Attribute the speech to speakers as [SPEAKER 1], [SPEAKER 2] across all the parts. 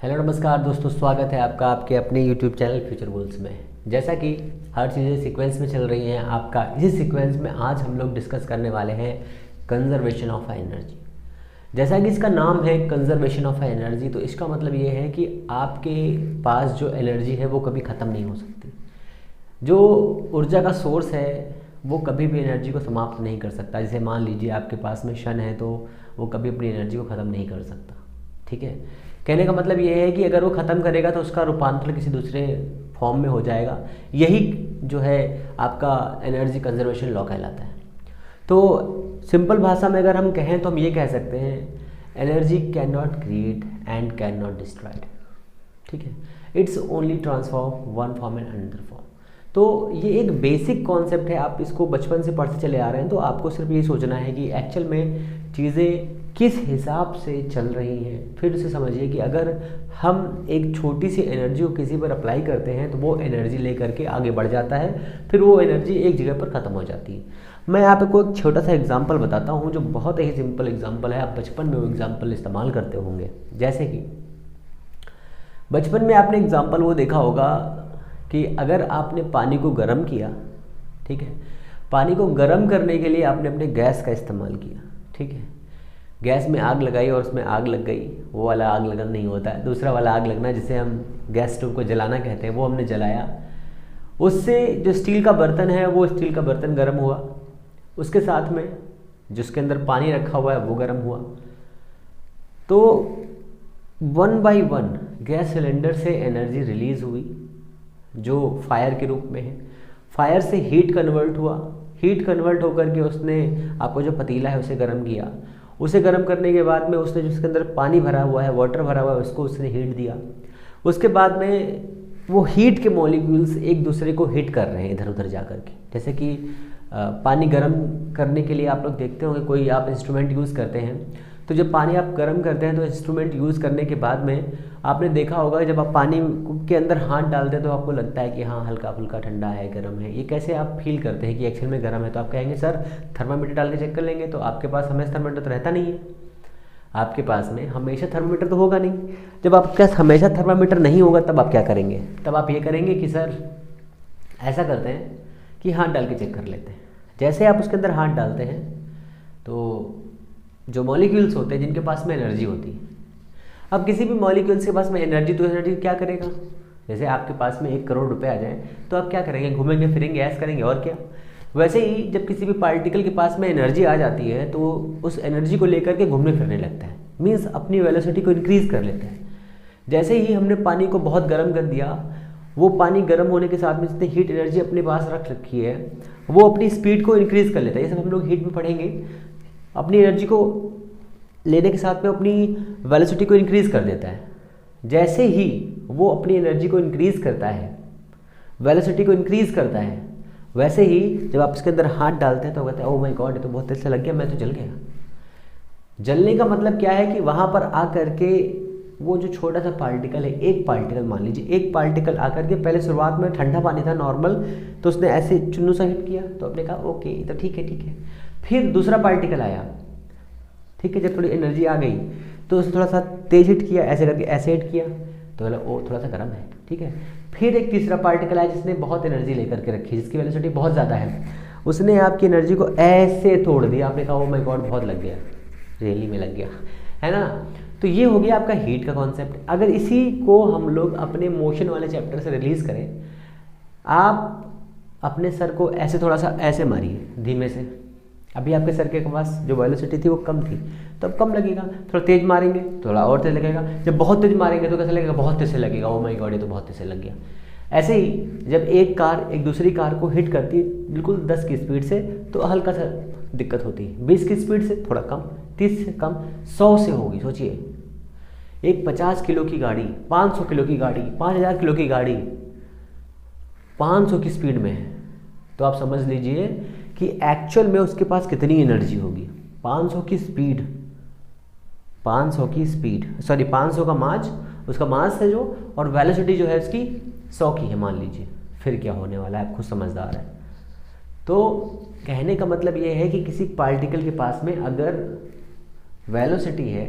[SPEAKER 1] Hello नमस्कार दोस्तों, स्वागत है आपका आपके अपने यूट्यूब चैनल फ्यूचर गोल्स में। जैसा कि हर चीज़ें सीक्वेंस में चल रही हैं, आपका इसी सीक्वेंस में आज हम लोग डिस्कस करने वाले हैं कंजर्वेशन ऑफ एनर्जी। जैसा कि इसका नाम है कंजर्वेशन ऑफ एनर्जी, तो इसका मतलब ये है कि आपके पास जो एनर्जी है वो कभी ख़त्म नहीं हो सकती। जो ऊर्जा का सोर्स है वो कभी भी एनर्जी को समाप्त नहीं कर सकता। जैसे मान लीजिए आपके पास में शन है तो वो कभी अपनी एनर्जी को ख़त्म नहीं कर सकता। ठीक है, कहने का मतलब ये है कि अगर वो ख़त्म करेगा तो उसका रूपांतर किसी दूसरे फॉर्म में हो जाएगा। यही जो है आपका एनर्जी कंजर्वेशन लॉ कहलाता है। तो सिंपल भाषा में अगर हम कहें तो हम ये कह सकते हैं energy can not create and can not destroyed. ठीक है, it's only transform one form and another form. तो ये एक बेसिक कॉन्सेप्ट है, आप इसको बचपन से पढ़ते चले आ रहे हैं। तो आपको सिर्फ ये सोचना है कि एक्चुअल में चीज़ें किस हिसाब से चल रही हैं। फिर से समझिए कि अगर हम एक छोटी सी एनर्जी को किसी पर अप्लाई करते हैं तो वो एनर्जी लेकर के आगे बढ़ जाता है, फिर वो एनर्जी एक जगह पर ख़त्म हो जाती है। मैं आपको एक छोटा सा एग्जांपल बताता हूँ जो बहुत ही सिंपल एग्जांपल है। आप बचपन में वो एग्जांपल इस्तेमाल करते होंगे। जैसे कि बचपन में आपने एग्जांपल वो देखा होगा कि अगर आपने पानी को गर्म किया, ठीक है, पानी को गर्म करने के लिए आपने अपने गैस का इस्तेमाल किया। ठीक है, गैस में आग लगाई और उसमें आग लग गई, वो वाला आग लगन नहीं होता है, दूसरा वाला आग लगना जिसे हम गैस स्टोव को जलाना कहते हैं, वो हमने जलाया। उससे जो स्टील का बर्तन है वो स्टील का बर्तन गर्म हुआ, उसके साथ में जिसके अंदर पानी रखा हुआ है वो गर्म हुआ। तो one by one gas cylinder से एनर्जी रिलीज़ हुई जो फायर के रूप में है। फायर से हीट कन्वर्ट हुआ, हीट कन्वर्ट होकर के उसने आपको जो पतीला है उसे गर्म किया। उसे गर्म करने के बाद में उसने जिसके अंदर पानी भरा हुआ है, वाटर भरा हुआ है, उसको उसने हीट दिया। उसके बाद में वो हीट के मॉलिक्यूल्स एक दूसरे को हिट कर रहे हैं इधर उधर जा कर के। जैसे कि पानी गर्म करने के लिए आप लोग देखते होंगे कोई आप इंस्ट्रूमेंट यूज़ करते हैं, तो जब पानी आप गर्म करते हैं तो इंस्ट्रूमेंट यूज़ करने के बाद में आपने देखा होगा जब आप पानी के अंदर हाथ डालते हैं तो आपको लगता है कि हाँ हल्का फुल्का ठंडा है, गर्म है। ये कैसे आप फील करते हैं कि एक्चुअल में गर्म है? तो आप कहेंगे सर थर्मामीटर डाल के चेक कर लेंगे। तो आपके पास हमेशा थर्मामीटर तो रहता नहीं है, आपके पास में हमेशा थर्मामीटर तो होगा नहीं। जब आपके पास हमेशा थर्मामीटर नहीं होगा तब आप क्या करेंगे? तब आप ये करेंगे कि सर ऐसा करते हैं कि हाथ डाल के चेक कर लेते हैं। जैसे आप उसके अंदर हाथ डालते हैं तो जो मॉलिक्यूल्स होते हैं जिनके पास में एनर्जी होती है, अब किसी भी मॉलिक्यूल्स के पास में एनर्जी, तो एनर्जी क्या करेगा? जैसे आपके पास में 1 करोड़ रुपए आ जाए तो आप क्या करेंगे? घूमेंगे फिरेंगे, ऐश करेंगे, और क्या। वैसे ही जब किसी भी पार्टिकल के पास में एनर्जी आ जाती है तो उस एनर्जी को लेकर के घूमने फिरने लगता है, मीन्स अपनी वेलोसिटी को इंक्रीज़ कर लेता है। जैसे ही हमने पानी को बहुत गर्म कर दिया, वो पानी गर्म होने के साथ में जितनी हीट एनर्जी अपने पास रख रखी है वो अपनी स्पीड को इंक्रीज़ कर लेता है। ये सब हम लोग हीट में पढ़ेंगे। अपनी एनर्जी को लेने के साथ में अपनी वेलोसिटी को इंक्रीज़ कर देता है। जैसे ही वो अपनी एनर्जी को इंक्रीज़ करता है, वेलोसिटी को इंक्रीज़ करता है, वैसे ही जब आप इसके अंदर हाथ डालते हैं तो कहते हैं ओह माय गॉड ये तो बहुत तेज से लग गया, मैं तो जल गया। जलने का मतलब क्या है कि वहाँ पर आकर के वो जो छोटा सा पार्टिकल है, एक पार्टिकल मान लीजिए, एक पार्टिकल आकर के पहले शुरुआत में ठंडा पानी था नॉर्मल, तो उसने ऐसे चुन्नू सा हिट किया तो आपने कहा ओके तो ठीक है ठीक है। फिर दूसरा पार्टिकल आया, ठीक है, जब थोड़ी एनर्जी आ गई तो उसने थोड़ा सा तेज हिट किया, ऐसे करके ऐसे हिट किया तो बोला ओ थोड़ा सा गर्म है, ठीक है। फिर एक तीसरा पार्टिकल आया जिसने बहुत एनर्जी लेकर के रखी, जिसकी वेलोसिटी बहुत ज़्यादा है, उसने आपकी एनर्जी को ऐसे तोड़ दिया। आपने कहा ओ माय गॉड बहुत लग गया, रेली में लग गया, है ना। तो ये हो गया आपका हीट का कॉन्सेप्ट। अगर इसी को हम लोग अपने मोशन वाले चैप्टर से रिलीज़ करें, आप अपने सर को ऐसे थोड़ा सा ऐसे मारिए धीमे से। अभी आपके सर के पास जो वेलोसिटी थी वो कम थी तो अब कम लगेगा, थोड़ा तेज मारेंगे थोड़ा और तेज लगेगा, जब बहुत तेज मारेंगे तो कैसा लगेगा? बहुत तेज से लगेगा, ओ माय गॉड ये तो बहुत तेज से लग गया। ऐसे ही जब एक कार एक दूसरी कार को हिट करती है बिल्कुल 10 की स्पीड से तो हल्का सा दिक्कत होती है, 20 की स्पीड से थोड़ा कम, 30 से कम, 100 से होगी। सोचिए एक 50 किलो की गाड़ी, 500 किलो की गाड़ी, 5000 किलो की गाड़ी 500 की स्पीड में है, तो आप समझ लीजिए कि एक्चुअल में उसके पास कितनी एनर्जी होगी। 500 की स्पीड, 500 की स्पीड, सॉरी 500 का मास, उसका मास है जो, और वेलोसिटी जो है उसकी 100 की है मान लीजिए। फिर क्या होने वाला है? आप खुद समझदार है। तो कहने का मतलब ये है कि किसी पार्टिकल के पास में अगर वेलोसिटी है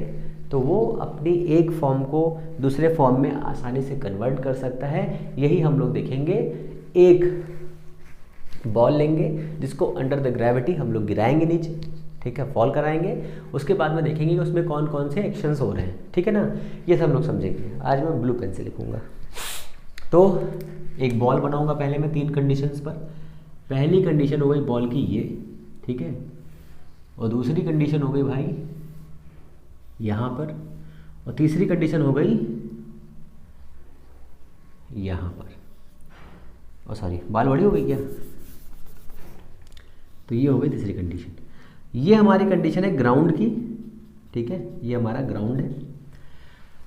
[SPEAKER 1] तो वो अपनी एक फॉर्म को दूसरे फॉर्म में आसानी से कन्वर्ट कर सकता है। यही हम लोग देखेंगे। एक बॉल लेंगे जिसको अंडर द ग्रेविटी हम लोग गिराएंगे नीचे, ठीक है, फॉल कराएंगे। उसके बाद में देखेंगे कि उसमें कौन कौन से एक्शंस हो रहे हैं, ठीक है ना, ये सब हम लोग समझेंगे। आज मैं ब्लू पेन से लिखूँगा। तो एक बॉल बनाऊंगा पहले मैं 3 कंडीशंस पर। पहली कंडीशन हो गई बॉल की ये, ठीक है, और दूसरी कंडीशन हो गई भाई यहाँ पर, और तीसरी कंडीशन हो गई यहाँ पर। और सॉरी, बाल बड़ी हो गई क्या? तो ये हो गई तीसरी कंडीशन। ये हमारी कंडीशन है ग्राउंड की, ठीक है, ये हमारा ग्राउंड है।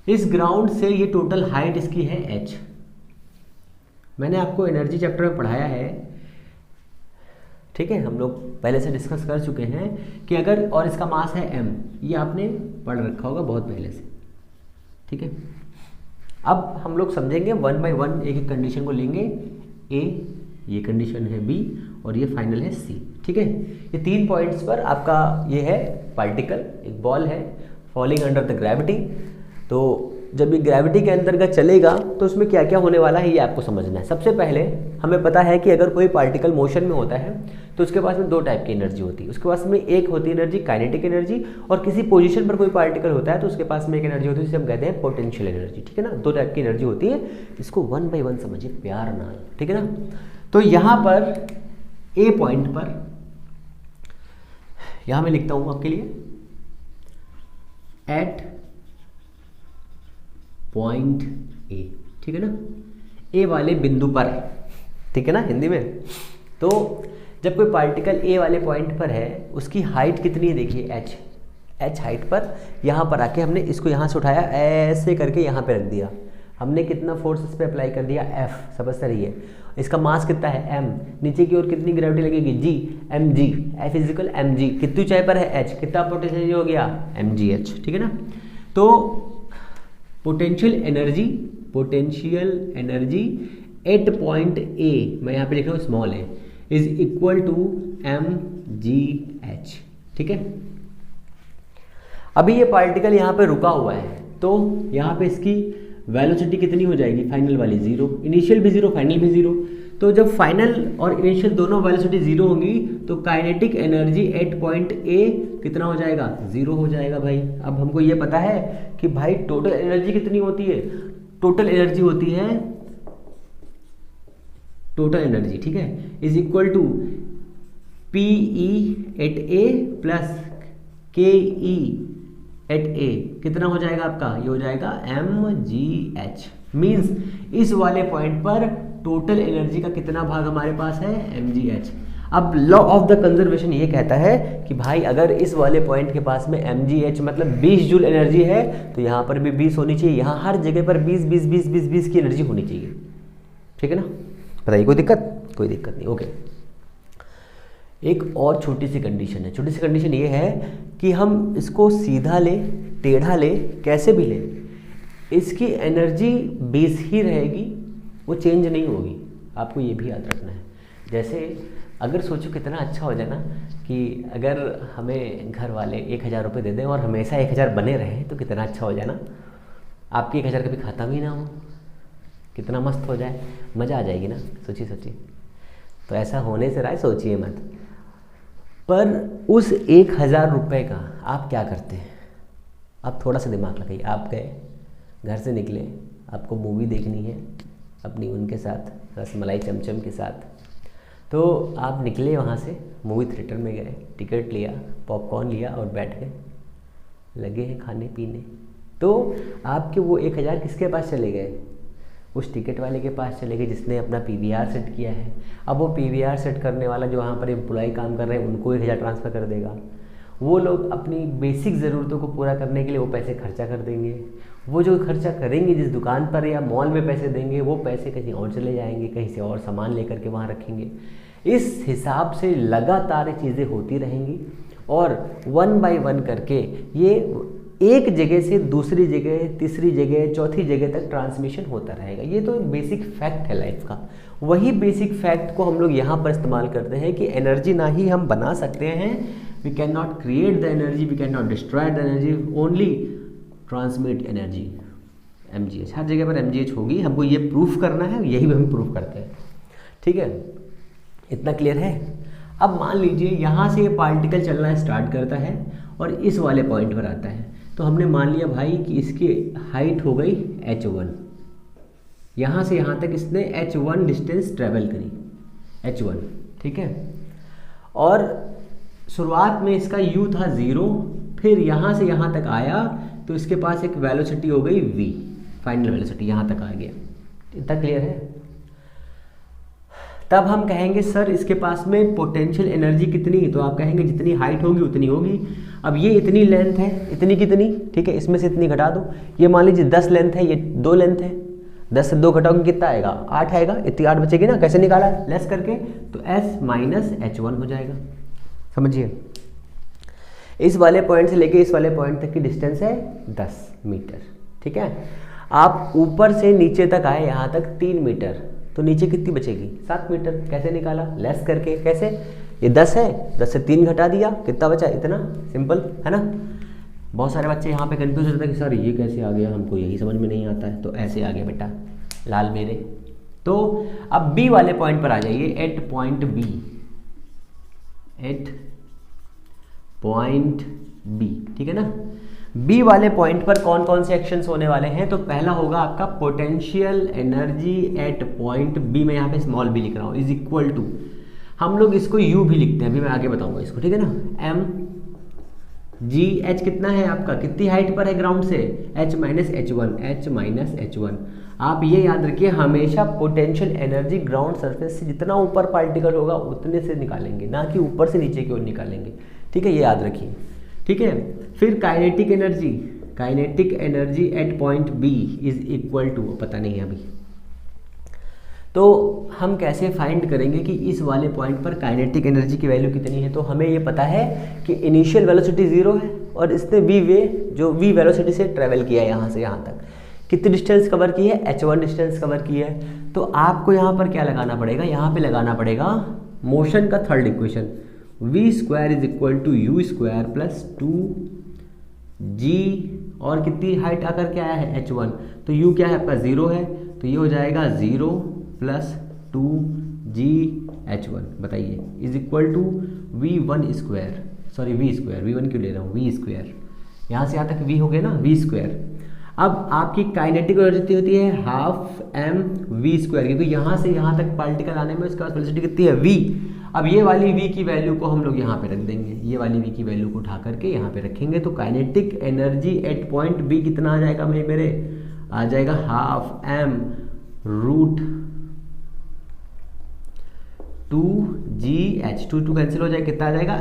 [SPEAKER 1] इस ग्राउंड से ये टोटल हाइट इसकी है h। मैंने आपको एनर्जी चैप्टर में पढ़ाया है, ठीक है, हम लोग पहले से डिस्कस कर चुके हैं कि अगर, और इसका मास है m, ये आपने पढ़ रखा होगा बहुत पहले से, ठीक है। अब हम लोग समझेंगे 1 बाय 1 एक एक कंडीशन को लेंगे। a, ये कंडीशन है b, और ये फाइनल है c, ठीक है। ये 3 पॉइंट्स पर आपका ये है पार्टिकल, एक बॉल है फॉलिंग अंडर द ग्रेविटी। तो जब ये ग्रेविटी के अंतर्गत चलेगा तो उसमें क्या क्या होने वाला है ये आपको समझना है। सबसे पहले हमें पता है कि अगर कोई पार्टिकल मोशन में होता है तो उसके पास में 2 टाइप की एनर्जी होती है। उसके पास में एक होती है एनर्जी काइनेटिक एनर्जी, और किसी पोजीशन पर कोई पार्टिकल होता है तो उसके पास में एक एनर्जी होती है जिसे हम कहते हैं पोटेंशियल एनर्जी, ठीक है ना। 2 टाइप की एनर्जी होती है, इसको 1 बाय 1 समझिए प्यार नाल, ठीक है ना। तो यहाँ पर ए पॉइंट पर, यहाँ मैं लिखता हूँ आपके लिए एट पॉइंट ए, ठीक है ना, ए वाले बिंदु पर, ठीक है ना हिंदी में। तो जब कोई पार्टिकल ए वाले पॉइंट पर है, उसकी हाइट कितनी है देखिए h हाइट पर। यहाँ पर आके हमने इसको यहाँ से उठाया, ऐसे करके यहाँ पे रख दिया, हमने कितना फोर्स इस पे अप्लाई कर दिया f, समझते रहिए। इसका मास कितना है m, नीचे की ओर कितनी ग्रेविटी लगेगी g, mg, f is equal mg, कितनी ऊंचाई पर है h, कितना पोटेंशियल हो गया mgh, ठीक है ना। तो potential energy at point A, मैं यहाँ पे लिख रहा हूँ small a, is equal to mgh, ठीक है। अभी ये पार्टिकल यहाँ पे रुका हुआ है, तो यहाँ पे इसकी वेलोसिटी कितनी हो जाएगी, फाइनल वाली 0, इनिशियल भी 0, फाइनल भी 0। तो जब फाइनल और इनिशियल दोनों वेलोसिटी 0 होंगी तो काइनेटिक एनर्जी एट पॉइंट ए कितना हो जाएगा, 0 हो जाएगा भाई। अब हमको ये पता है कि भाई टोटल एनर्जी कितनी होती है, टोटल एनर्जी होती है, टोटल एनर्जी, ठीक है, is equal to PE at A plus KE at A, कितना हो जाएगा आपका, ये हो जाएगा mgh। मीन्स इस वाले पॉइंट पर टोटल एनर्जी का कितना भाग हमारे पास है, mgh। अब लॉ ऑफ द कंजर्वेशन ये कहता है कि भाई अगर इस वाले पॉइंट के पास में mgh मतलब 20 जूल एनर्जी है तो यहाँ पर भी 20 होनी चाहिए, यहाँ हर जगह पर 20 की एनर्जी होनी चाहिए, ठीक है ना। बताइए कोई दिक्कत? कोई दिक्कत नहीं, ओके। एक और छोटी सी कंडीशन है, छोटी सी कंडीशन ये है कि हम इसको सीधा ले, टेढ़ा ले, कैसे भी ले, इसकी एनर्जी 20 ही रहेगी, वो चेंज नहीं होगी। आपको ये भी याद रखना है। जैसे अगर सोचो कितना अच्छा हो जाए ना कि अगर हमें घर वाले 1000 रुपये दे दें और हमेशा 1000 बने रहे तो कितना अच्छा हो जाए ना। आपकी 1000 कभी ख़त्म ही ना हो, कितना मस्त हो जाए, मज़ा आ जाएगी ना। सोचिए सोचिए, तो ऐसा होने से रहा है, सोचिए मत। पर उस 1000 रुपये का आप क्या करते हैं? आप थोड़ा सा दिमाग लगाइए। आप गए, घर से निकले, आपको मूवी देखनी है अपनी उनके साथ, रसमलाई चमचम के साथ, तो आप निकले वहाँ से, मूवी थिएटर में गए, टिकट लिया, पॉपकॉर्न लिया और बैठ गए, लगे हैं खाने पीने। तो आपके वो 1000 किसके पास चले गए? उस टिकट वाले के पास चले गए जिसने अपना PVR सेट किया है। अब वो PVR सेट करने वाला जो वहाँ पर एम्प्लॉय काम कर रहे हैं उनको 1000 ट्रांसफ़र कर देगा। वो लोग अपनी बेसिक ज़रूरतों को पूरा करने के लिए वो पैसे खर्चा कर देंगे। वो जो खर्चा करेंगे जिस दुकान पर या मॉल में पैसे देंगे, वो पैसे कहीं और चले जाएंगे, कहीं से और सामान लेकर के वहाँ रखेंगे। इस हिसाब से लगातार चीज़ें होती रहेंगी और 1 बाय 1 करके ये एक जगह से दूसरी जगह, तीसरी जगह, चौथी जगह तक ट्रांसमिशन होता रहेगा। ये तो एक बेसिक फैक्ट है लाइफ का। वही बेसिक फैक्ट को हम लोग यहाँ पर इस्तेमाल करते हैं कि एनर्जी ना ही हम बना सकते हैं, we can not create the energy, we can not destroy the energy, only transmit energy mgh, हर जगह पर mgh होगी, हमको ये प्रूफ करना है, यही हम प्रूफ करते हैं। ठीक है, इतना क्लियर है। अब मान लीजिए यहाँ से ये पार्टिकल चलना स्टार्ट करता है और इस वाले पॉइंट पर आता है, तो हमने मान लिया भाई कि इसकी हाइट हो गई h1, यहाँ से यहाँ तक इसने h1 डिस्टेंस ट्रेवल करी, h1, ठीक है। और शुरुआत में इसका u था 0, फिर यहाँ से यहाँ तक आया तो इसके पास एक वेलोसिटी हो गई v, फाइनल वेलोसिटी यहाँ तक आ गया। इतना क्लियर है। तब हम कहेंगे सर इसके पास में पोटेंशियल एनर्जी कितनी, तो आप कहेंगे जितनी हाइट होगी उतनी होगी। अब ये इतनी लेंथ है, इतनी कितनी, ठीक है, इसमें से इतनी घटा दो। ये मान लीजिए 10 लेंथ है, ये 2 लेंथ है, 10 से 2 घटाओगे कितना आएगा, 8 आएगा, इतनी 8 बचेगी ना। कैसे निकाला, लेस करके, तो s माइनस h1 हो जाएगा। समझिए, इस वाले पॉइंट से लेके इस वाले पॉइंट तक की डिस्टेंस है 10 मीटर, ठीक है। आप ऊपर से नीचे तक आए यहाँ तक 3 मीटर, तो नीचे कितनी बचेगी, 7 मीटर। कैसे निकाला, लेस करके। कैसे, ये 10 है, 10 से 3 घटा दिया, कितना बचा, इतना। सिंपल है ना। बहुत सारे बच्चे यहाँ पे कंफ्यूज होते हैं कि सर ये कैसे आ गया, हमको यही समझ में नहीं आता है। तो ऐसे आ गया बेटा, लाल मेरे। तो अब बी वाले पॉइंट पर आ जाइए, at point B, at point B, ठीक है ना। बी वाले पॉइंट पर कौन कौन से एक्शंस होने वाले हैं, तो पहला होगा आपका potential energy at point B, मैं यहाँ पे स्मॉल बी लिख रहा हूँ, इज इक्वल टू, हम लोग इसको यू भी लिखते हैं, अभी मैं आगे बताऊंगा इसको, ठीक है ना। एम जी एच कितना है आपका, कितनी हाइट पर है ग्राउंड से, H minus H one, H minus H one. आप ये याद रखिए, हमेशा पोटेंशियल एनर्जी ग्राउंड सरफेस से जितना ऊपर पार्टिकल होगा उतने से निकालेंगे, ना कि ऊपर से नीचे की ओर निकालेंगे, ठीक है, ये याद रखिए, ठीक है। फिर kinetic energy, kinetic energy at point B is equal to, पता नहीं है अभी, तो हम कैसे फाइंड करेंगे कि इस वाले पॉइंट पर काइनेटिक एनर्जी की वैल्यू कितनी है। तो हमें ये पता है कि इनिशियल वेलोसिटी 0 है और इसने v वे जो v वेलोसिटी से ट्रेवल किया है यहाँ से यहाँ तक, कितनी डिस्टेंस कवर की है, h1 डिस्टेंस कवर की है। तो आपको यहाँ पर क्या लगाना पड़ेगा, यहाँ पे लगाना पड़ेगा मोशन का third equation, v square is equal to U square plus 2g, और कितनी हाइट आकर क्या आया है, h1, तो u क्या है आपका 0 है, तो ये हो जाएगा 0 प्लस 2gh1, बताइए, is equal to v1 square, sorry v square, v1 क्यों ले रहा हूँ, v स्क्वायर, यहाँ से यहाँ तक v हो गया ना, v स्क्वायर। अब आपकी काइनेटिक वेलोसिटी होती है हाफ m v स्क्वायर, क्योंकि यहाँ से यहाँ तक पार्टिकल आने में उसका वेलोसिटी कितनी है, v। अब ये वाली v की वैल्यू को हम लोग यहाँ पे रख देंगे, ये वाली v की वैल्यू को उठा करके यहाँ पे रखेंगे, तो kinetic energy at point b कितना आ जाएगा मेरे, आ जाएगा half m root 2gh, 2 cancel हो जाएगा, कितना आ जाएगा,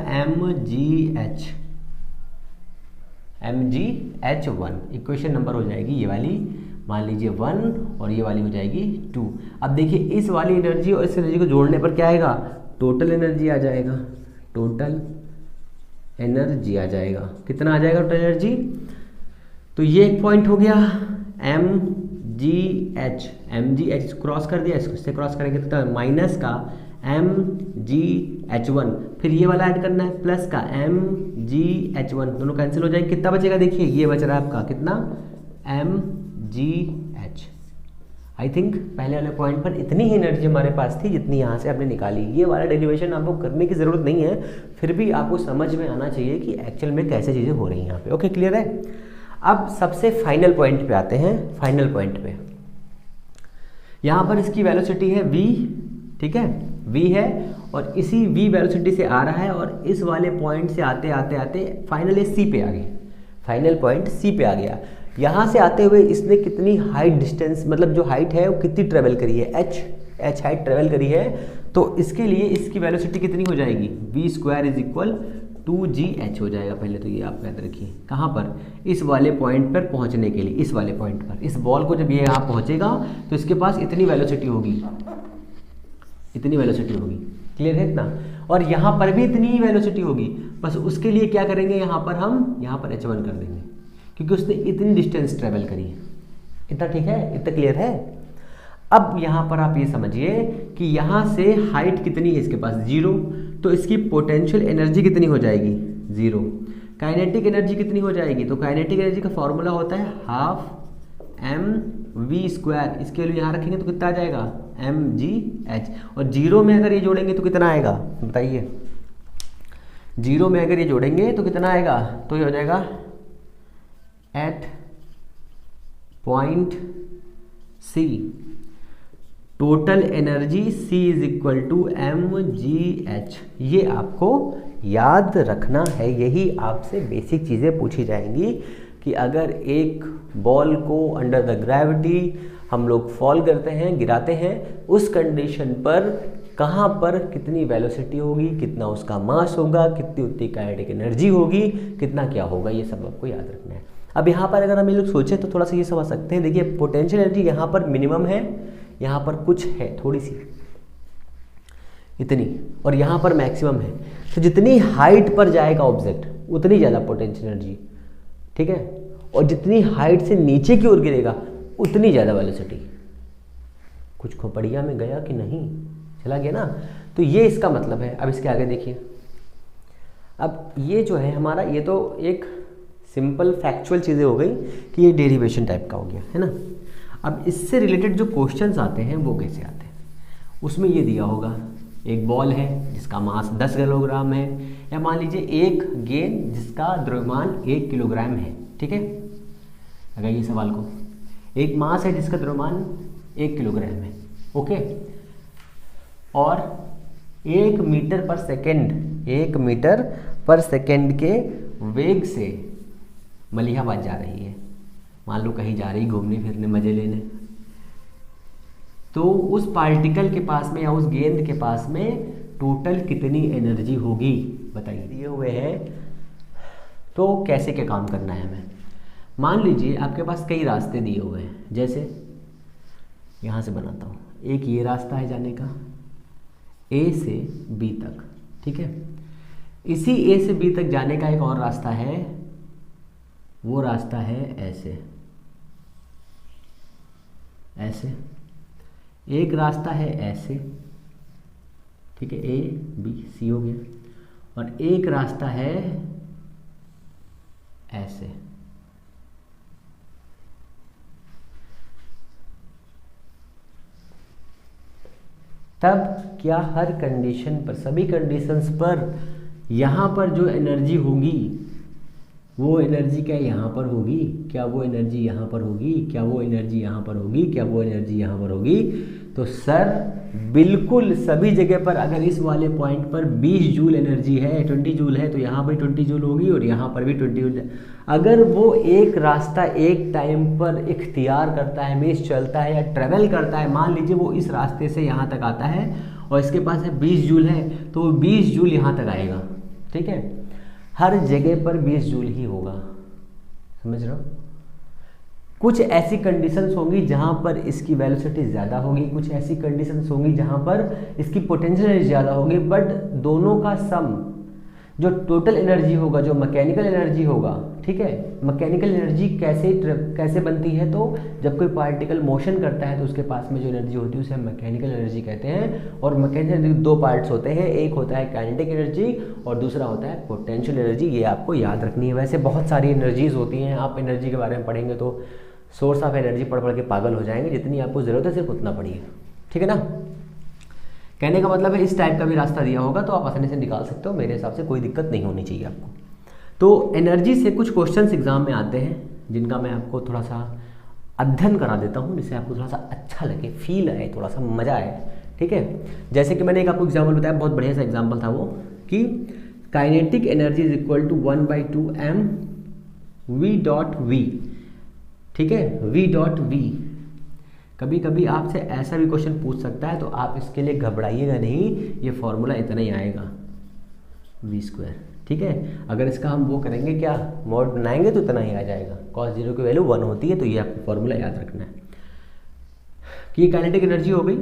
[SPEAKER 1] mgh1, इक्वेशन नंबर हो जाएगी ये वाली, मान लीजिए 1 और ये वाली हो जाएगी 2। अब देखिए इस वाली एनर्जी और इस एनर्जी को जोड़ने पर क्या आएगा, टोटल एनर्जी आ जाएगा, टोटल एनर्जी आ जाएगा, कितना आ जाएगा टोटल एनर्जी। तो ये एक पॉइंट हो गया, mgh क्रॉस कर दिया, इससे क्रॉस करेंगे तो माइनस का mgh1, फिर ये वाला ऐड करना है प्लस का mgh1, दोनों कैंसिल हो जाएंगे, कितना बचेगा, देखिए ये बच रहा है आपका कितना, mgh। आई थिंक पहले वाले पॉइंट पर इतनी ही एनर्जी हमारे पास थी जितनी यहाँ से आपने निकाली। ये वाला डेरिवेशन आपको करने की ज़रूरत नहीं है, फिर भी आपको समझ में आना चाहिए कि एक्चुअल में कैसे चीज़ें हो रही हैं यहाँ पे। ओके, क्लियर है। अब सबसे फाइनल पॉइंट पे आते हैं, फाइनल पॉइंट पे यहाँ पर इसकी वेलोसिटी है v, ठीक है, v है, और इसी v वेलोसिटी से आ रहा है, और इस वाले पॉइंट से आते आते आते फाइनल c पे आ गए, फाइनल पॉइंट c पे आ गया। यहाँ से आते हुए इसने कितनी हाइट डिस्टेंस, मतलब जो हाइट है वो कितनी ट्रेवल करी है, h हाइट ट्रेवल करी है, तो इसके लिए इसकी वेलोसिटी कितनी हो जाएगी, v square is equal 2gh हो जाएगा। पहले तो ये आप याद रखिए, कहाँ पर, इस वाले पॉइंट पर पहुँचने के लिए, इस वाले पॉइंट पर, इस बॉल को जब ये यहाँ पहुँचेगा तो इसके पास इतनी वेलोसिटी होगी, इतनी वेलोसिटी होगी, क्लियर है इतना, और यहाँ पर भी इतनी ही वेलोसिटी होगी। बस उसके लिए क्या करेंगे, यहाँ पर हम यहाँ पर h1 कर देंगे, क्योंकि उसने इतनी डिस्टेंस ट्रेवल करी है। इतना ठीक है, इतना क्लियर है। अब यहाँ पर आप ये समझिए कि यहाँ से हाइट कितनी है इसके पास, 0, तो इसकी पोटेंशियल एनर्जी कितनी हो जाएगी, 0। काइनेटिक एनर्जी कितनी हो जाएगी, तो काइनेटिक एनर्जी का फॉर्मूला होता है हाफ mv²। इसके लिए यहाँ रखेंगे तो कितना आ जाएगा mgh, और जीरो में अगर ये जोड़ेंगे तो कितना आएगा बताइए, जीरो में अगर ये जोड़ेंगे तो कितना आएगा, तो ये हो जाएगा at point C total energy C is equal to mgh। ये आपको याद रखना है, यही आपसे बेसिक चीज़ें पूछी जाएंगी कि अगर एक बॉल को अंडर द ग्रेविटी हम लोग फॉल करते हैं, गिराते हैं, उस कंडीशन पर कहाँ पर कितनी वेलोसिटी होगी, कितना उसका मास होगा, कितनी उतनी काइनेटिक एनर्जी होगी, कितना क्या होगा, ये सब आपको याद रखना है। अब यहाँ पर अगर हम ये लोग सोचें तो थोड़ा सा ये समझ सकते हैं। देखिए पोटेंशियल एनर्जी यहाँ पर मिनिमम है, यहाँ पर कुछ है थोड़ी सी इतनी, और यहाँ पर मैक्सिमम है। तो जितनी हाइट पर जाएगा ऑब्जेक्ट उतनी ज़्यादा पोटेंशियल एनर्जी, ठीक है, और जितनी हाइट से नीचे की ओर गिरेगा उतनी ज़्यादा वेलोसिटी। कुछ खोपड़िया में गया कि नहीं, चला गया ना। तो ये इसका मतलब है। अब इसके आगे देखिए, अब ये जो है हमारा, ये तो एक सिंपल फैक्चुअल चीज़ें हो गई कि ये डेरिवेशन टाइप का हो गया है ना। अब इससे रिलेटेड जो क्वेश्चंस आते हैं वो कैसे आते हैं, उसमें ये दिया होगा एक बॉल है जिसका मास 10 किलोग्राम है, या मान लीजिए एक गेंद जिसका द्रव्यमान 1 किलोग्राम है, ठीक है। अगर ये सवाल को, एक मास है जिसका द्रव्यमान 1 किलोग्राम है, ओके, और 1 मीटर पर सेकेंड, 1 मीटर पर सेकेंड के वेग से मलिहाबाद जा रही है। मान लो कहीं जा रही घूमने फिरने मजे लेने, तो उस पार्टिकल के पास में या उस गेंद के पास में टोटल कितनी एनर्जी होगी बताइए। दिए हुए हैं तो कैसे क्या काम करना है हमें। मान लीजिए आपके पास कई रास्ते दिए हुए हैं, जैसे यहाँ से बनाता हूँ, एक ये रास्ता है जाने का A से B तक, ठीक है। इसी A से B तक जाने का एक और रास्ता है, वो रास्ता है ऐसे ऐसे, एक रास्ता है ऐसे, ठीक है, A B C हो गया, और एक रास्ता है ऐसे। तब क्या हर कंडीशन पर, सभी कंडीशंस पर यहाँ पर जो एनर्जी होगी वो एनर्जी क्या यहाँ पर होगी, क्या वो एनर्जी यहाँ पर होगी, क्या वो एनर्जी यहाँ पर होगी, क्या वो एनर्जी यहाँ पर होगी। तो सर बिल्कुल सभी जगह पर अगर इस वाले पॉइंट पर 20 जूल एनर्जी है, 20 जूल है, तो यहाँ पर 20 जूल होगी और यहाँ पर भी 20 जूल। अगर वो एक रास्ता एक टाइम पर इख्तियार करता है, मीन्स चलता है या ट्रेवल करता है, मान लीजिए वो इस रास्ते से यहाँ तक आता है और इसके पास है 20 जूल है, तो वो 20 जूल यहाँ तक आएगा, ठीक है। हर जगह पर 20 जूल ही होगा, समझ रहे हो। कुछ ऐसी कंडीशंस होंगी जहां पर इसकी वेलोसिटी ज़्यादा होगी, कुछ ऐसी कंडीशंस होंगी जहां पर इसकी पोटेंशियल एनर्जी ज़्यादा होगी, बट दोनों का सम जो टोटल एनर्जी होगा, जो मैकेनिकल एनर्जी होगा, ठीक है। मैकेनिकल एनर्जी कैसे बनती है, तो जब कोई पार्टिकल मोशन करता है तो उसके पास में जो एनर्जी होती है उसे हम मैकेनिकल एनर्जी कहते हैं। और मैकेनिकल एनर्जी दो पार्ट्स होते हैं, एक होता है काइनेटिक एनर्जी और दूसरा होता है पोटेंशियल एनर्जी। ये आपको याद रखनी है। वैसे बहुत सारी एनर्जीज होती हैं, आप एनर्जी के बारे में पढ़ेंगे तो सोर्स ऑफ एनर्जी पढ़ पढ़ के पागल हो जाएंगे। जितनी आपको ज़रूरत है सिर्फ उतना पढ़िए, ठीक है ना। कहने का मतलब है इस टाइप का भी रास्ता दिया होगा तो आप आसानी से निकाल सकते हो, मेरे हिसाब से कोई दिक्कत नहीं होनी चाहिए आपको। तो एनर्जी से कुछ क्वेश्चंस एग्जाम में आते हैं जिनका मैं आपको थोड़ा सा अध्ययन करा देता हूँ, जिससे आपको थोड़ा सा अच्छा लगे, फील आए, थोड़ा सा मज़ा आए, ठीक है। जैसे कि मैंने एक आपको एग्जाम्पल बताया, बहुत बढ़िया सा एग्जाम्पल था वो, कि kinetic energy is equal to 1/2 mv.v, ठीक है, v.v। कभी कभी आपसे ऐसा भी क्वेश्चन पूछ सकता है, तो आप इसके लिए घबराइएगा नहीं, ये फॉर्मूला इतना ही आएगा v², ठीक है। अगर इसका हम वो करेंगे क्या, मॉड बनाएंगे तो इतना ही आ जाएगा। cos 0 की वैल्यू 1 होती है, तो ये आपको फॉर्मूला याद रखना है कि ये काइनेटिक एनर्जी हो गई।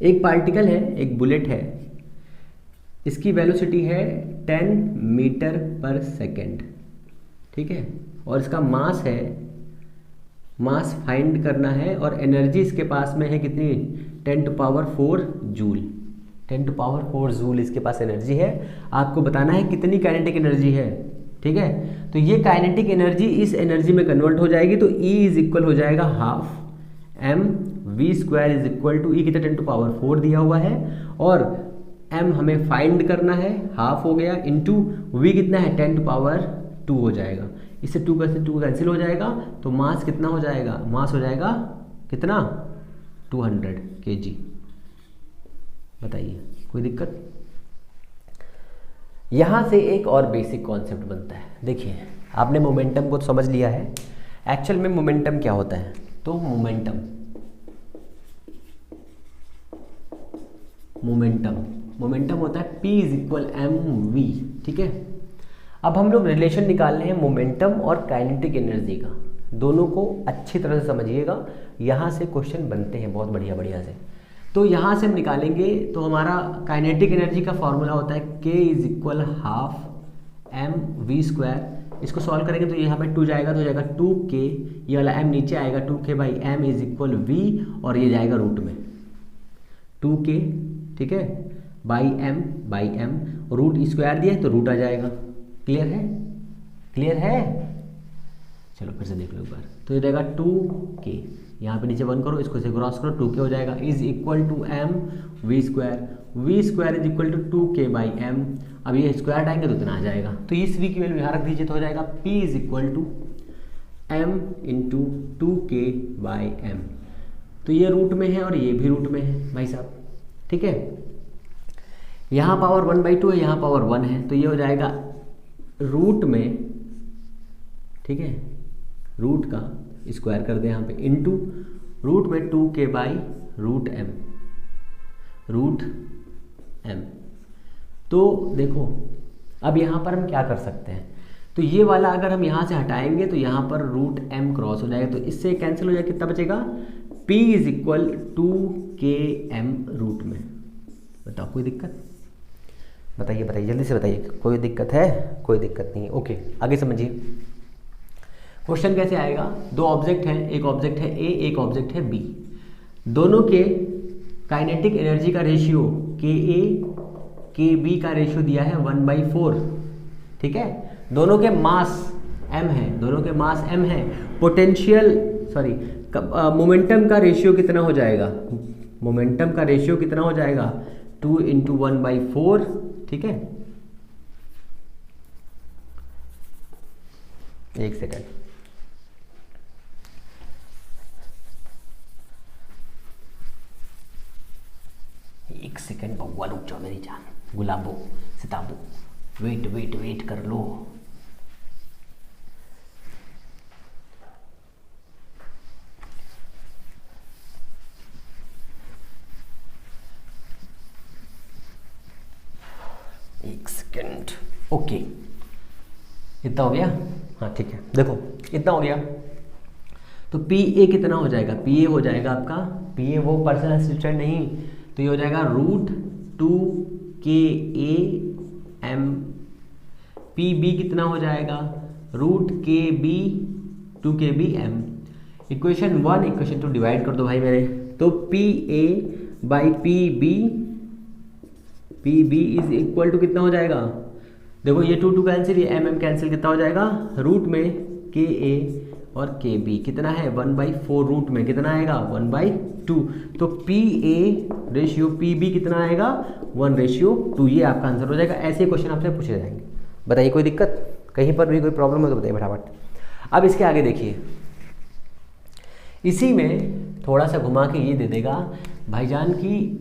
[SPEAKER 1] एक पार्टिकल है, एक बुलेट है, इसकी वेलोसिटी है 10 मीटर पर सेकेंड, ठीक है, और इसका मास है, मास फाइंड करना है, और एनर्जी इसके पास में है कितनी, 10⁴ जूल, 10⁴ जूल इसके पास एनर्जी है। आपको बताना है कितनी काइनेटिक एनर्जी है, ठीक है। तो ये काइनेटिक एनर्जी इस एनर्जी में कन्वर्ट हो जाएगी, तो E इज इक्वल हो जाएगा half mv² is equal to E कितना 10⁴ दिया हुआ है, और m हमें फाइंड करना है, हाफ हो गया, इंटू v कितना है 10⁻² हो जाएगा। इससे 2 का से 2 कैंसिल हो जाएगा, तो मास कितना हो जाएगा, मास हो जाएगा कितना 200 kg। बताइए कोई दिक्कत। यहाँ से एक और बेसिक कॉन्सेप्ट बनता है। देखिए आपने मोमेंटम को तो समझ लिया है, एक्चुअल में मोमेंटम क्या होता है। तो मोमेंटम होता है P इज इक्वल mv, ठीक है। अब हम लोग रिलेशन निकाल रहे हैं मोमेंटम और काइनेटिक एनर्जी का, दोनों को अच्छी तरह से समझिएगा, यहाँ से क्वेश्चन बनते हैं बहुत बढ़िया से। तो यहाँ से हम निकालेंगे, तो हमारा काइनेटिक एनर्जी का फॉर्मूला होता है k is equal half mv²। इसको सॉल्व करेंगे तो यहाँ पे 2 जाएगा तो हो जाएगा 2k, ये वाला m नीचे आएगा 2k/m इज इक्वल v, और ये जाएगा रूट में 2k, ठीक है, m रूट स्क्वायर दिया है तो रूट आ जाएगा। क्लियर है। चलो फिर से देख लो एक बार, तो ये रहेगा 2k, यहाँ पे नीचे 1 करो, इसको से क्रॉस करो, 2k हो जाएगा, is equal to mv² is equal to 2k/m। अब ये स्क्वायर हटाएंगे तो इतना आ जाएगा, तो इस v की वैल्यू यहाँ रख दीजिए, तो हो जाएगा p is equal to m into 2k/m। तो ये रूट में है और ये भी रूट में है भाई साहब, ठीक है। यहाँ पावर 1/2 है, यहाँ पावर 1 है, तो ये हो जाएगा रूट में, ठीक है, रूट का स्क्वायर कर दे यहाँ पे, इंटू रूट में 2k/√m। तो देखो अब यहाँ पर हम क्या कर सकते हैं, तो ये वाला अगर हम यहाँ से हटाएंगे तो यहाँ पर √m क्रॉस हो जाएगा, तो इससे कैंसिल हो जाएगा, कितना बचेगा p is equal 2km root में। बताओ कोई दिक्कत, बताइए जल्दी से बताइए, कोई दिक्कत है? कोई दिक्कत नहीं है, ओके। आगे समझिए क्वेश्चन कैसे आएगा। 2 ऑब्जेक्ट हैं, एक ऑब्जेक्ट है A, एक ऑब्जेक्ट है B, दोनों के काइनेटिक एनर्जी का रेशियो Ka Kb का रेशियो दिया है 1/4, ठीक है। दोनों के मास m है, मोमेंटम का रेशियो कितना हो जाएगा, 2 × 1/4, ठीक है। एक सेकंड, बउआ रुक जाओ मेरी जान, गुलाबो सिताबो, वेट कर लो। एक सेकंड, ओके, इतना हो गया, हाँ ठीक है। देखो इतना हो गया, तो PA कितना हो जाएगा, PA हो जाएगा आपका, PA वो पर्सनल असिस्टेंट नहीं, तो ये हो जाएगा √2KAM। PB कितना हो जाएगा, √KB 2KBM। Equation 1 equation 2 divide कर दो भाई मेरे, तो PA/PB इज इक्वल टू कितना हो जाएगा, देखो ये 2 कैंसिल, ये mm कैंसिल, कितना हो जाएगा, रूट में KA और KB कितना है 1/4, रूट में कितना आएगा 1/2, तो PA/PB कितना आएगा 1/2। ये आपका आंसर हो जाएगा। ऐसे क्वेश्चन आपसे पूछे जाएंगे। बताइए कोई दिक्कत, कहीं पर भी कोई प्रॉब्लम हो तो बताइए फटाफट। अब इसके आगे देखिए, इसी में थोड़ा सा घुमा के ये दे देगा भाईजान की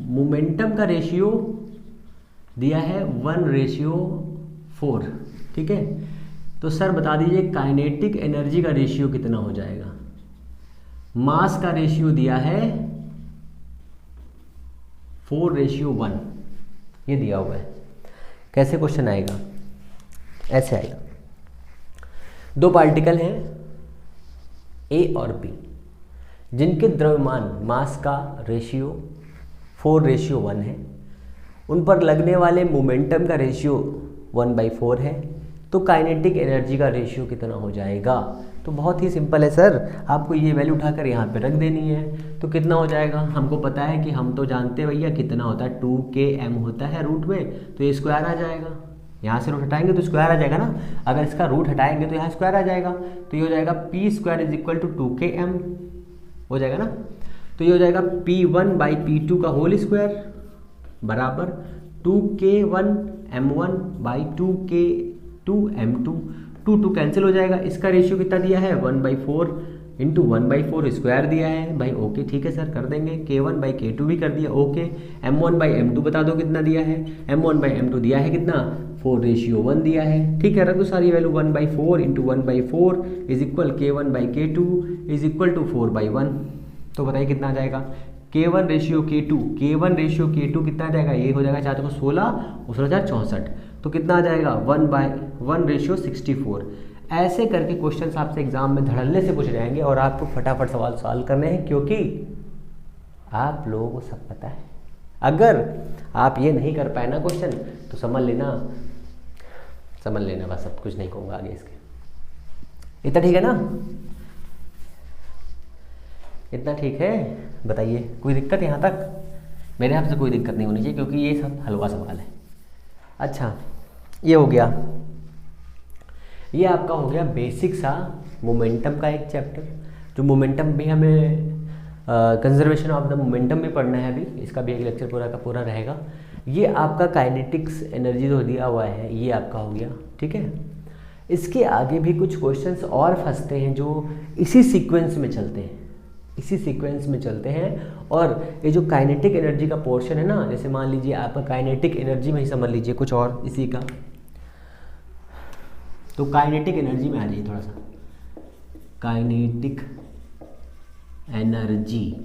[SPEAKER 1] मोमेंटम का रेशियो दिया है 1/4, ठीक है। तो सर बता दीजिए काइनेटिक एनर्जी का रेशियो कितना हो जाएगा। मास का रेशियो दिया है 4:1, ये दिया हुआ है। कैसे क्वेश्चन आएगा, ऐसे आएगा, 2 पार्टिकल हैं A और B, जिनके द्रव्यमान मास का रेशियो 4:1 है, उन पर लगने वाले मोमेंटम का रेशियो 1/4 है। तो काइनेटिक एनर्जी का रेशियो कितना हो जाएगा? तो बहुत ही सिंपल है सर, आपको ये वैल्यू उठाकर यहाँ पे रख देनी है। तो कितना हो जाएगा? हमको पता है कि हम तो जानते हैं भैया कितना होता है, 2km होता है रूट में, तो ये स्क्वायर आ जाएगा। यहाँ से रूट हटाएंगे तो स्क्वायर आ जाएगा ना, अगर इसका रूट हटाएंगे तो यहाँ स्क्वायर आ जाएगा, तो ये हो जाएगा p square is equal to 2km हो जाएगा ना। तो ये हो जाएगा P1/P2 का होल स्क्वायर बराबर 2k1m1/2k2m2, 2 कैंसिल हो जाएगा। इसका रेशियो कितना दिया है? 1/4 इंटू 1/4 स्क्वायर दिया है भाई। ओके ठीक है सर, कर देंगे। k1/k2 भी कर दिया। ओके, m1/m2 बता दो कितना दिया है? m1/m2 दिया है कितना? 4:1 दिया है। ठीक है, रख दो सारी value. 1/4 into 1/4 is equal k1/k2 is equal to 4/1। तो बताइए कितना आ जाएगा? k1/k2 कितना आ जाएगा? ये हो जाएगा 4 को 16 और 16 64, तो कितना आ जाएगा? 1/1:64। ऐसे करके क्वेश्चन आपसे एग्जाम में धड़ल्ले से पूछे जाएंगे और आपको फटाफट सवाल सॉल्व करने हैं, क्योंकि आप लोगों को सब पता है। अगर आप ये नहीं कर पाए ना क्वेश्चन, तो समझ लेना बस, सब कुछ नहीं कहूँगा आगे इसके। इतना ठीक है ना? इतना ठीक है? बताइए कोई दिक्कत यहाँ तक? मेरे हिसाब से कोई दिक्कत नहीं होनी चाहिए, क्योंकि ये सब हलवा सवाल है। अच्छा, ये हो गया, ये आपका हो गया बेसिक सा मोमेंटम का एक चैप्टर। जो मोमेंटम भी हमें कंजर्वेशन ऑफ द मोमेंटम भी पढ़ना है अभी, इसका भी एक लेक्चर पूरा का पूरा रहेगा। ये आपका काइनेटिक्स एनर्जी जो दिया हुआ है ये आपका हो गया। ठीक है, इसके आगे भी कुछ क्वेश्चंस और फंसते हैं जो इसी सीक्वेंस में चलते हैं और ये जो काइनेटिक एनर्जी का पोर्शन है ना, जैसे मान लीजिए आपका काइनेटिक एनर्जी में ही समझ लीजिए कुछ और इसी का, तो काइनेटिक एनर्जी में आ जाइए थोड़ा सा। काइनेटिक एनर्जी,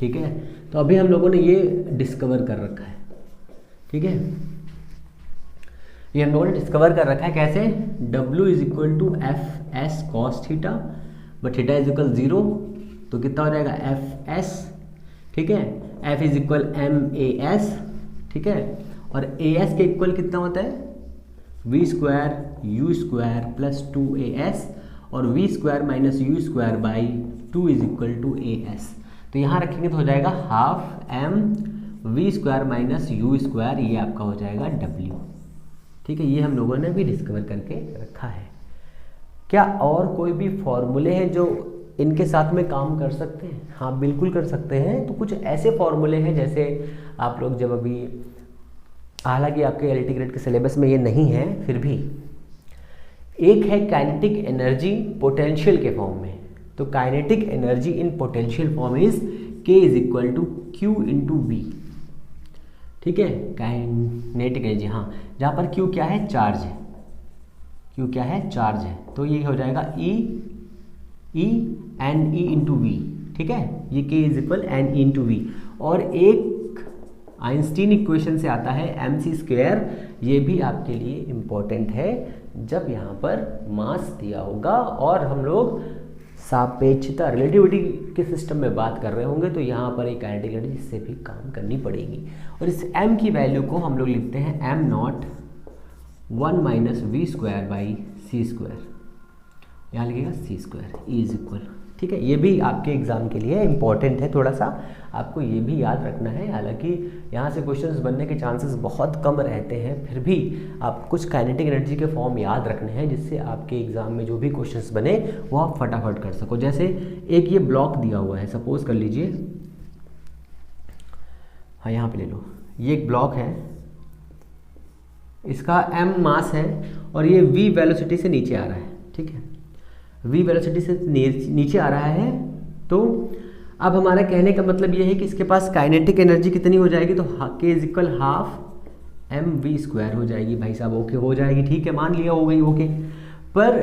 [SPEAKER 1] ठीक है, तो अभी हम लोगों ने ये डिस्कवर कर रखा है। ठीक है, ये हम लोगों ने डिस्कवर कर रखा है कैसे? W is equal to FS cos theta, but theta is equal 0, तो कितना हो जाएगा? FS। ठीक है, F इज इक्वल MAS। ठीक है, और AS के इक्वल कितना होता है? V square U square plus 2AS, और V square minus U square by 2 is equal to AS। तो यहाँ रखेंगे तो हो जाएगा half M V square minus U square, ये आपका हो जाएगा W। ठीक है, ये हम लोगों ने भी डिस्कवर करके रखा है। क्या और कोई भी फॉर्मूले हैं जो इनके साथ में काम कर सकते हैं? हाँ बिल्कुल कर सकते हैं। तो कुछ ऐसे फॉर्मूले हैं, जैसे आप लोग जब अभी, हालांकि आपके एलटी ग्रेड के सिलेबस में ये नहीं है, फिर भी एक है काइनेटिक एनर्जी पोटेंशियल के फॉर्म में। तो kinetic energy in potential form is K is equal to Q into V। ठीक है, काइनेटिक एनर्जी, हाँ, जहाँ पर Q क्या है? चार्ज है। Q क्या है? चार्ज है। तो ये हो जाएगा E इंटू V। ठीक है, ये K is equal NE into V। और एक आइंस्टीन इक्वेशन से आता है mc स्क्वायर, ये भी आपके लिए इम्पोर्टेंट है जब यहाँ पर मास दिया होगा और हम लोग सापेक्षता रिलेटिविटी के सिस्टम में बात कर रहे होंगे, तो यहाँ पर एक काइनेटिक एनर्जी इससे भी काम करनी पड़ेगी। और इस m की वैल्यू को हम लोग लिखते हैं m not 1 minus V square by C square, यहाँ लिखिएगा C square E is equal. ठीक है, ये भी आपके एग्जाम के लिए इम्पॉर्टेंट है, थोड़ा सा आपको ये भी याद रखना है। हालांकि यहाँ से क्वेश्चंस बनने के चांसेस बहुत कम रहते हैं, फिर भी आप कुछ काइनेटिक एनर्जी के फॉर्म याद रखने हैं, जिससे आपके एग्जाम में जो भी क्वेश्चंस बने वो आप फटाफट कर सको। जैसे एक ये ब्लॉक दिया हुआ है, सपोज कर लीजिए, हाँ यहाँ पे ले लो, ये एक ब्लॉक है, इसका m मास है और ये v वेलोसिटी से नीचे आ रहा है। ठीक है, v वेलोसिटी से नीचे आ रहा है, तो अब हमारा कहने का मतलब ये है कि इसके पास काइनेटिक एनर्जी कितनी हो जाएगी? तो k is equal half mv square हो जाएगी भाई साहब। ओके हो जाएगी, ठीक है, मान लिया हो गई। ओके, पर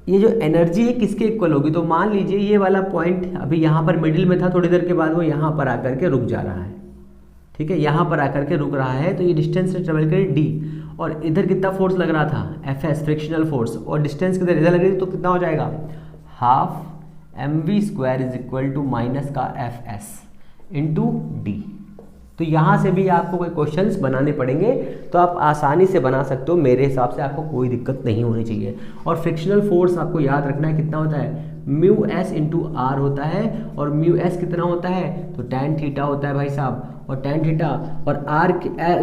[SPEAKER 1] ये जो एनर्जी है किसके इक्वल होगी? तो मान लीजिए ये वाला पॉइंट अभी यहाँ पर मिडिल में था, थोड़ी देर के बाद वो यहाँ पर आकर के रुक जा रहा है। ठीक है, यहाँ पर आकर के रुक रहा है, तो ये डिस्टेंस से ट्रेवल करे d, और इधर कितना फोर्स लग रहा था? Fs फ्रिक्शनल फोर्स, और डिस्टेंस किधर इधर लग रही थी, तो कितना हो जाएगा? Half mv square is equal to minus का Fs इंटू डी। तो यहाँ से भी आपको कोई क्वेश्चंस बनाने पड़ेंगे, तो आप आसानी से बना सकते हो, मेरे हिसाब से आपको कोई दिक्कत नहीं होनी चाहिए। और फ्रिक्शनल फोर्स आपको याद रखना है कितना होता है, म्यू एस इंटू आर होता है, और म्यू एस कितना होता है, तो टैन थीटा होता है भाई साहब, और टैन थीटा और आर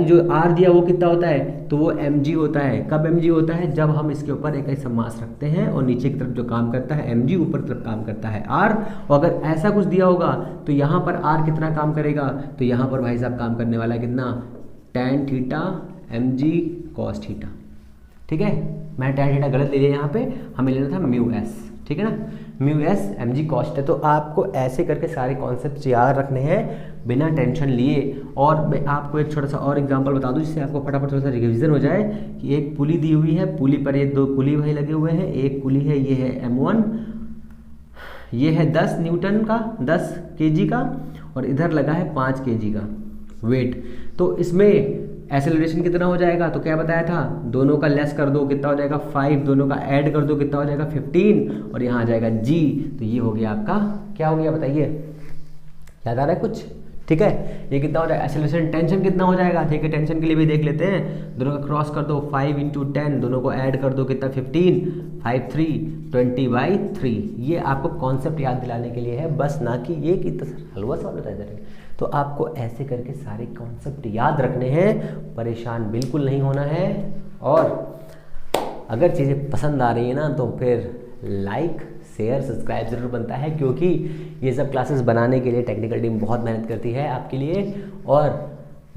[SPEAKER 1] जो आर दिया वो कितना होता है, तो वो एम जी होता है। कब एम जी होता है, जब हम इसके ऊपर एक ऐसा मास रखते हैं और नीचे की तरफ जो काम करता है एम जी, ऊपर तरफ काम करता है आर। और अगर ऐसा कुछ दिया होगा तो यहाँ पर आर कितना काम करेगा, तो यहाँ पर भाई साहब काम करने वाला है कितना, tan theta m g cos theta. ठीक है, मैंने टैन थीटा गलत ले लिया, यहाँ पे हमें लेना था म्यू एस, ठीक है ना, mu s m g cos है। तो आपको ऐसे करके सारे कॉन्सेप्ट याद रखने हैं बिना टेंशन लिए। और मैं आपको एक छोटा सा और एग्जांपल बता दूं जिससे आपको फटाफट थोड़ा सा रिविजन हो जाए कि एक पुली दी हुई है, पुली पर ये 2 पुली भाई लगे हुए हैं, एक पुली है ये है M1, ये है 10 न्यूटन का 10 kg का, और इधर लगा है 5 kg का वेट। तो इसमें एक्सेलरेशन कितना हो जाएगा, तो क्या बताया था, दोनों का लेस कर दो कितना हो जाएगा 5, दोनों का ऐड कर दो कितना हो जाएगा 15, और यहाँ आ जाएगा g। तो ये हो गया आपका, क्या हो गया बताइए, याद आ रहा है कुछ, ठीक है। ये कितना हो जाएगा एक्सेलरेशन, टेंशन कितना हो जाएगा, ठीक है, टेंशन के लिए भी देख लेते हैं, दोनों का क्रॉस कर दो 5 इंटू 10, दोनों को ऐड कर दो कितना 15, 5 3 20/3। ये आपको कॉन्सेप्ट याद दिलाने के लिए है बस, ना कि ये कि हलवा सा होता है। तो आपको ऐसे करके सारे कॉन्सेप्ट याद रखने हैं, परेशान बिल्कुल नहीं होना है। और अगर चीज़ें पसंद आ रही है ना, तो फिर लाइक शेयर सब्सक्राइब ज़रूर बनता है, क्योंकि ये सब क्लासेस बनाने के लिए टेक्निकल टीम बहुत मेहनत करती है आपके लिए, और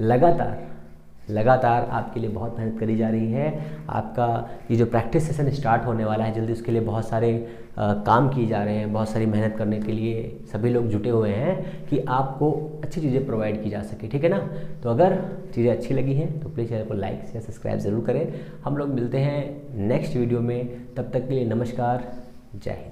[SPEAKER 1] लगातार आपके लिए बहुत मेहनत करी जा रही है। आपका ये जो प्रैक्टिस सेशन स्टार्ट होने वाला है जल्दी, उसके लिए बहुत सारे काम किए जा रहे हैं, बहुत सारी मेहनत करने के लिए सभी लोग जुटे हुए हैं कि आपको अच्छी चीज़ें प्रोवाइड की जा सके, ठीक है ना। तो अगर चीज़ें अच्छी लगी हैं तो प्लीज़ चैनल को लाइक या सब्सक्राइब ज़रूर करें। हम लोग मिलते हैं नेक्स्ट वीडियो में, तब तक के लिए नमस्कार, जय हिंद।